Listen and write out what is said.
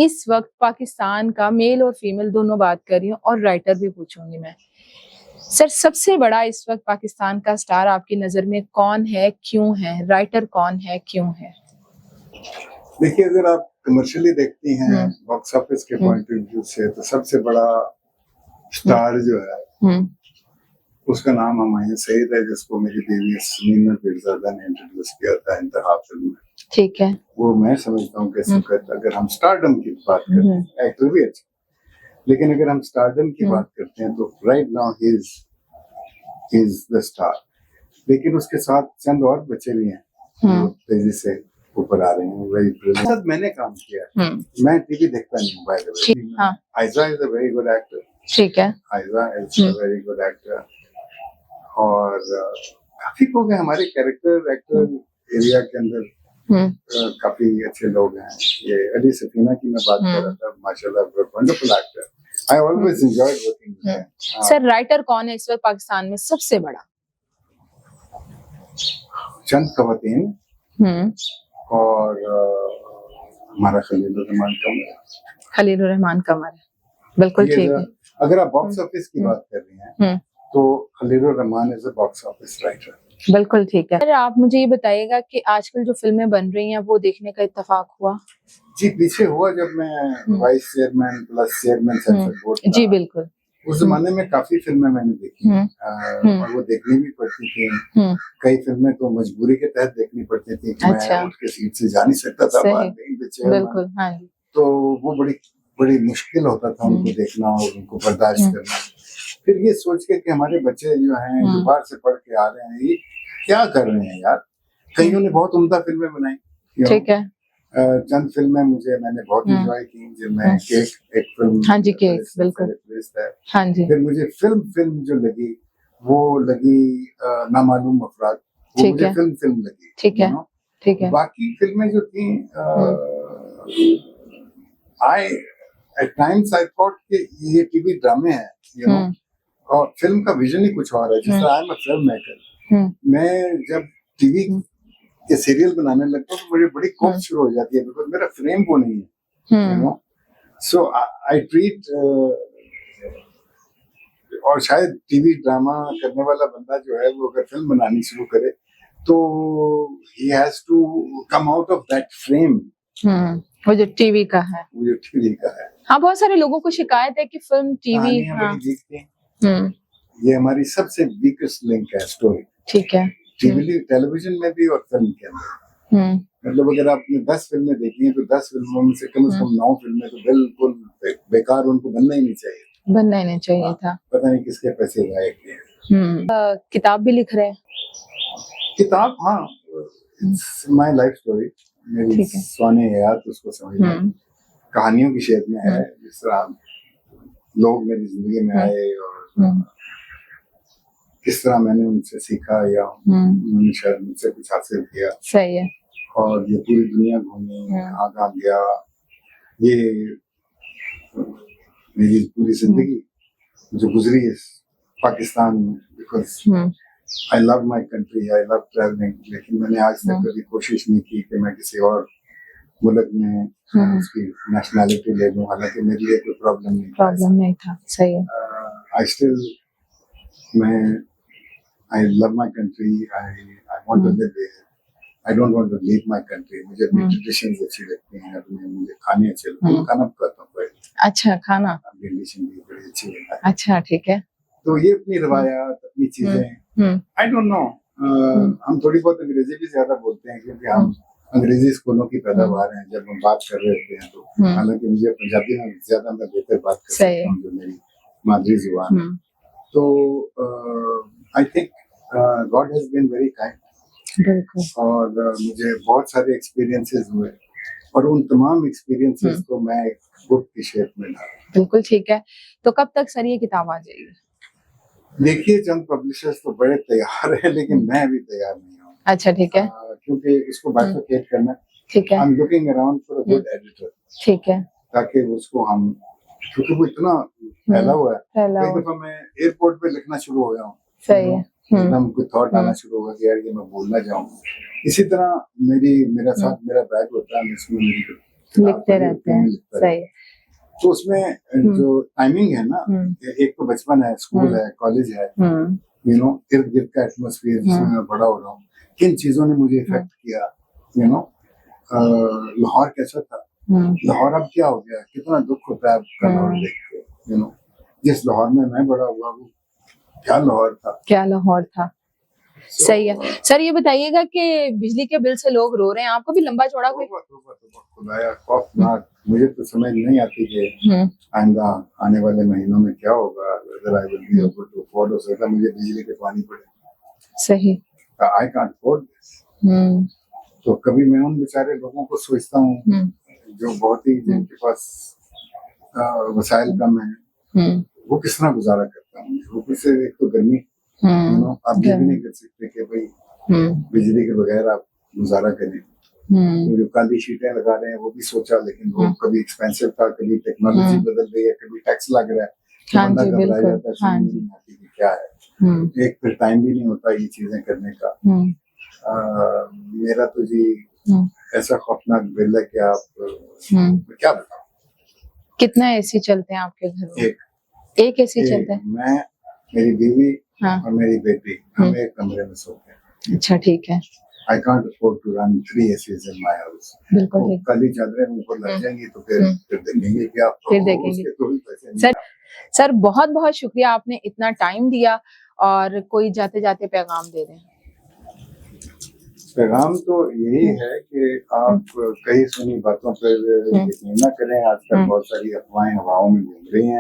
इस वक्त पाकिस्तान का मेल और फीमेल दोनों बात कर रही हूँ और राइटर भी पूछूंगी मैं। सर, सबसे बड़ा इस वक्त पाकिस्तान का स्टार आपकी नजर में कौन है, क्यों है? राइटर कौन है, क्यों है? देखिए, अगर आप कमर्शियली देखती हैं बॉक्स ऑफिस के पॉइंट ऑफ व्यू से, तो सबसे बड़ा स्टार जो है उसका नाम हुमायूं सईद है, जिसको मेरी बीवी समीना पीरज़ादा ने इंट्रोड्यूस किया था इंतहा फिल्म में। ठीक है। वो मैं समझता हूँ कि अगर हम स्टारडम की बात करते हैं, एक्टर भी अच्छा, लेकिन अगर हम स्टारडम की बात करते हैं तो right now he is the star. लेकिन उसके साथ चंद और बच्चे भी हैं जो तेजी से ऊपर आ रहे हैं। Very brilliant. मैंने काम किया, मैं टीवी देखता नहीं हूँ, बाय द वे। आयजा is a very good actor. ठीक है, आयजा is a very good actor. और काफी लोग हैं हमारे कैरेक्टर एक्टर एरिया के अंदर, काफी अच्छे लोग हैं। ये अली सफीना की मैं बात कर रहा था, माशाल्लाह wonderful actor. I always enjoyed working with him. Sir, writer कौन है इस वक्त पाकिस्तान में सबसे बड़ा? चंद खवातीन और हमारा खलीलुर रहमान कमर। बिल्कुल ठीक है। अगर आप बॉक्स ऑफिस की बात कर रही हैं तो Khalilur Rahman is a box office writer. बिल्कुल ठीक है। सर, आप मुझे ये बताइएगा कि आजकल जो फिल्में बन रही हैं वो देखने का इत्तेफाक हुआ? जी, पीछे हुआ जब मैं vice chairman plus chairman sensor board था। जी बिल्कुल। उस जमाने में काफी फिल्में मैंने देखी और वो देखनी भी पड़ती थी। कई फिल्में तो मजबूरी के तहत देखनी पड़ती थी कि मैं उठ के सीट से जा नहीं सकता था बाहर। बिल्कुल, हाँ जी। तो वो बड़ी मुश्किल होता था उनको देखना और उनको बर्दाश्त करना। फिर ये सोच के कि हमारे बच्चे जो हैं जो बाहर से पढ़ के आ रहे हैं, ये क्या कर रहे हैं यार। कईयों ने बहुत उम्दा फिल्में बनाई। ठीक है। चंद फिल्में मैंने बहुत एंजॉय की, जिनमें केक एक फिल्म। हाँ जी, केक बिल्कुल। हाँ जी। फिर मुझे फिल्म जो लगी वो लगी नामालूम अफराद। वो मुझे फिल्म लगी। ठीक है, ठीक है। बाकी फिल्में जो थी एट टाइम्स आई थॉट कि ये टीवी ड्रामे हैं, यू नो, और फिल्म का विजन ही कुछ और है। जैसे I am a film maker, मैं जब टीवी के सीरियल बनाने लगता हूँ तो मुझे बड़ी कोप शुरू हो जाती है, बिकॉज मेरा फ्रेम वो नहीं है, you know. So I treat, और शायद टीवी ड्रामा करने वाला बंदा जो है वो अगर फिल्म बनानी शुरू करे तो he has to come out of that frame. वो जो टीवी का है, हाँ, बहुत सारे लोगों को शिकायत है कि फिल्म टीवी ये हमारी सबसे वीकेस्ट लिंक है स्टोरी। ठीक है। टेलीविजन में भी और फिल्म के अंदर। मतलब अगर आपने 10 फिल्में देखी हैं तो 10 फिल्मों में से कम 9 फिल्में तो बिल्कुल बेकार, उनको बनना ही नहीं चाहिए था। पता नहीं किसके पैसे जाए किए। किताब भी लिख रहे हैं? किताब, हाँ, माय लाइफ स्टोरी, मेरी स्वाने हयात, उसको समझना कहानियों की शेप में है, जिस तरह लोग मेरी जिंदगी में आए और किस तरह मैंने उनसे सीखा या उन्होंने शायद मुझसे कुछ हासिल किया। सही है। और ये पूरी दुनिया घूमी, कहाँ गया, ये मेरी पूरी जिंदगी जो गुजरी है पाकिस्तान में, because I love my country, I love travelling. लेकिन मैंने आज तक कभी कोशिश नहीं की कि मैं किसी और मुल्क में उसकी नेशनैलिटी ले लूं, हालांकि मेरे लिए कोई प्रॉब्लम नहीं था। सही है। I love my country. I want to live there. I don't want to leave my country. मुझे अपनी ट्रेडिशंस अच्छी लगती हैं, अपने मुझे खाने अच्छे लगते हैं, खाना पकाता हूँ। अच्छा, खाना डिशें भी बड़ी अच्छी लगती है। अच्छा, ठीक है। तो ये अपनी रवायात, अपनी चीजें, I don't know, हम थोड़ी बहुत अंग्रेजी भी ज्यादा बोलते हैं क्योंकि हम अंग्रेजी स्कूलों की पैदावार हैं। जब हम बात कर रहे होते हैं तो हालांकि मुझे पंजाबी में ज्यादा मैं बेहतर बात कर सकता हूँ, जो मेरी मादरी जुबान है। तो I think God has been very kind. और मुझे बहुत सारे एक्सपीरियंसेस हुए और उन तमाम एक्सपीरियंसेस को मैं एक बुक की शेप में डाला। बिल्कुल ठीक है। तो कब तक सर ये किताब आ जाएगी? देखिए, चंद पब्लिशर्स तो बड़े तैयार हैं, लेकिन मैं अभी तैयार नहीं हूँ। अच्छा, ठीक है। क्योंकि इसको बाइफरकेट करना, ठीक है। I'm looking around for a good editor. ठीक है। ताकि उसको हम, क्योंकि वो इतना फैला हुआ है, कई दफा मैं एयरपोर्ट पे लिखना शुरू हो गया हूँ। सही है। एकदम कोई थॉट आना शुरू होगा कि यार ये मैं बोलना चाहूँ। इसी तरह मेरा बैग होता है, इसमें मेरी लिखते रहते हैं, सही। तो उसमें जो टाइमिंग है ना, एक तो बचपन है, स्कूल है, कॉलेज है, यू नो, इर्द गिर्द का एटमोसफियर जिसमें मैं बड़ा हो रहा हूँ, किन चीजों ने मुझे इफेक्ट किया, यू नो। लाहौर कैसा था, लाहौर अब क्या हो गया, कितना दुख होता है आपका लाहौर देख के, यू नो। जिस लाहौर में मैं बड़ा हुआ वो क्या लाहौर था, क्या लाहौर था। सही है सर। ये बताइएगा कि बिजली के बिल से लोग रो रहे हैं, आपको भी लंबा चौड़ा कोई? खुदाया खौफनाक, मुझे तो समझ नहीं आती कि आइंदा आने वाले महीनों में क्या होगा, whether I will be able to afford, हो सकता है मुझे बिजली के पानी पड़े। सही। I can't afford this। तो कभी मैं उन बेचारे लोगों को सोचता हूँ जो बहुत ही जिनके पास वसाइल कम है, वो किस तरह गुजारा करता हूँ। वो किससे, एक तो गर्मी, यू नो, आप ये भी नहीं कर सकते कि भाई बिजली के बगैर आप गुजारा करें। वो जो काली शीटें लगा रहे हैं वो भी सोचा, लेकिन वो कभी एक्सपेंसिव था, कभी टेक्नोलॉजी बदल रही है, कभी टैक्स लग रहा है, तो बंदा घबरा जाता है, समझ नहीं आती कि क्या है। एक फिर टाइम भी नहीं होता ये चीजें करने का। मेरा तो जी ऐसा खौफनाक बिल है कि आप क्या बताऊं। कितना एसी चलते हैं आपके घर में? एक एसी चलता है। मैं, मेरी बीवी और मेरी बेटी, हम एक कमरे में सोते हैं। अच्छा, ठीक है। I can't afford to run 3 ACs in my house। बिल्कुल ठीक। काली चादरें ऊपर लग जाएंगी तो फिर देखेंगे क्या, फिर देखेंगे। सर बहुत बहुत शुक्रिया, आपने इतना टाइम दिया। और कोई जाते जाते पैगाम दे दें। पैगाम तो यही है कि आप कई सुनी बातों पर यकीन न करें। आजकल बहुत सारी अफवाहें हवाओं में घूम रही हैं।